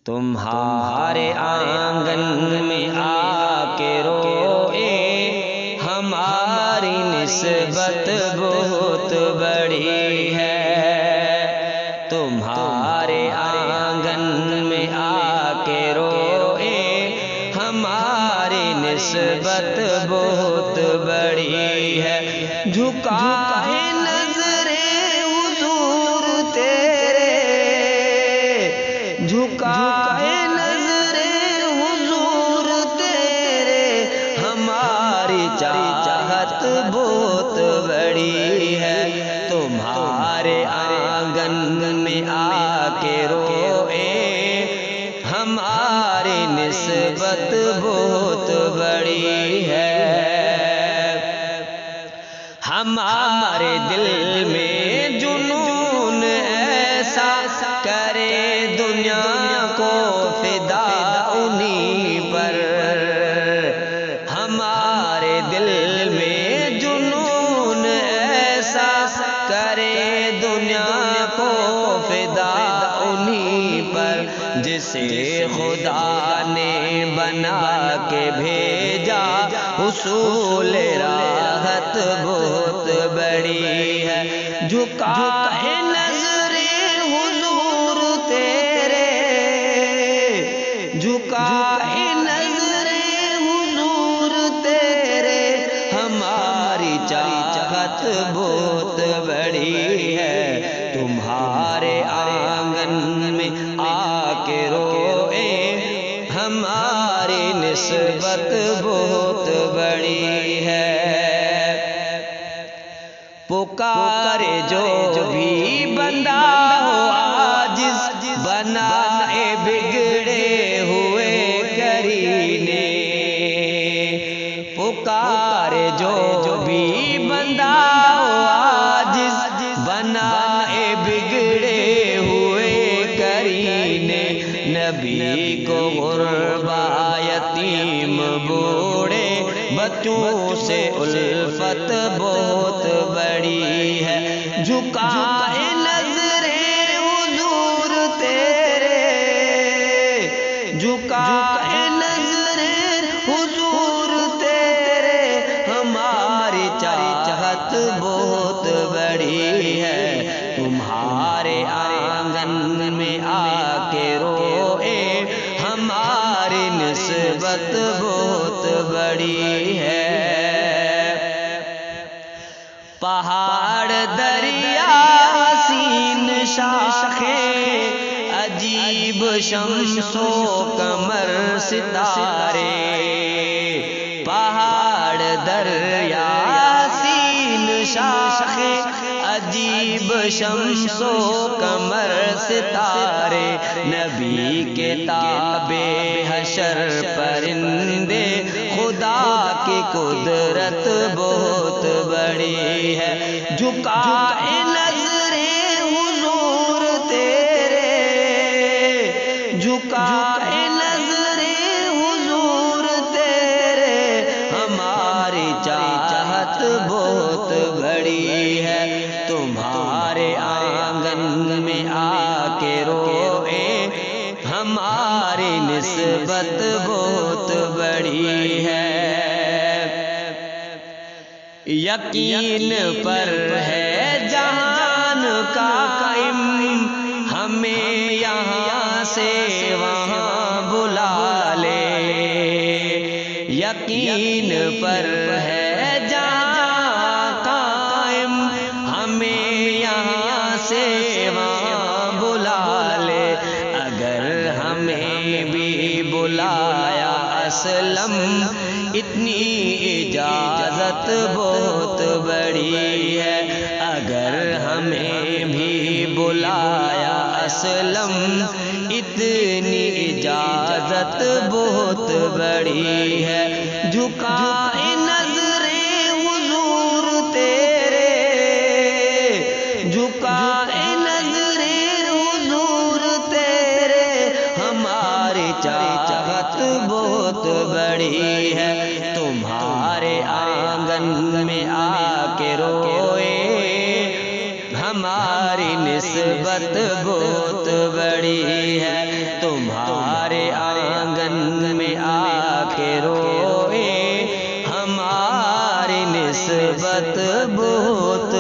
تمہارے آنگن میں آ کے روئے ہماری نسبت بہت بڑی ہے۔ تمہارے آنگن میں آ کے روئے ہماری نسبت بہت بڑی ہے۔ جھکائے نظریں حضور تیرے، جھکائے نظریں حضور تیرے، ہماری چاہت بہت بڑی ہے۔ تمہارے آنگن میں آ کے روئے ہماری نسبت بہت بڑی ہے۔ ہمارے دل میں جنون ایسا کرے دنیا کو فدا انہی پر، ہمارے دل میں جنون ایسا کرے دنیا کو فدا انہی پر، جسے خدا نے بنا کے بھیجا حصول راحت بہت بڑی ہے۔ جھکائے نظریں حضور تیرے، جھکائے نظریں حضور تیرے، ہماری چاہت بہت بڑی ہے۔ تمہارے آنگن میں آ کے روئے ہماری نسبت بہت بڑی ہے۔ پکارے جو بھی بندہ ہو عاجز، بنائے بگڑے ہوئے کرینے، پکارے جو بھی بندہ ہو عاجز، بنائے بگڑے ہوئے کرینے، نبی کو غربا یتیم بوڑھے بچوں سے الفت بہت بڑی ہے۔ جھکائے نظریں حضور تیرے، جھکائے نظریں حضور تیرے، ہماری چاہت بہت بڑی ہے۔ تمہارے آنگن میں آ کے روئے ہماری نسبت بہت بڑی ہے۔ پہاڑ دریا سین شاخیں، عجیب شمس و قمر ستارے، پہاڑ دریا سین شاخیں، عجیب شمس و قمر ستارے، نبی کے تابع حشر پرندے، خدا کی قدرت بہت بڑی ہے۔ جھکائے نظریں حضور تیرے، جھکائے نظریں حضور تیرے، ہماری چاہت بہت بڑی ہے۔ تمہارے آنگن میں آ کے روئے ہماری نسبت بہت بڑی ہے۔ یقین پر ہے جہان کا قائم، ہمیں یہاں سے وہاں بلا لے، یقین پر ہے جہاں قائم، ہمیں یہاں سے وہاں بلا لے، اگر ہمیں بھی بلایا اسلم، اتنی اجازت بہت بڑی ہے، اگر ہمیں بھی بلایا اسلم، اتنی اجازت بہت بڑی ہے۔ جھکائے نظریں حضور تیرے، جھکائے نظریں حضور تیرے، ہماری چاہت بہت بڑی ہے۔ تمہارے آنگن میں آ کے روئے ہماری نسبت بہت بڑی ہے۔ تمہارے ہماری نسبت بہت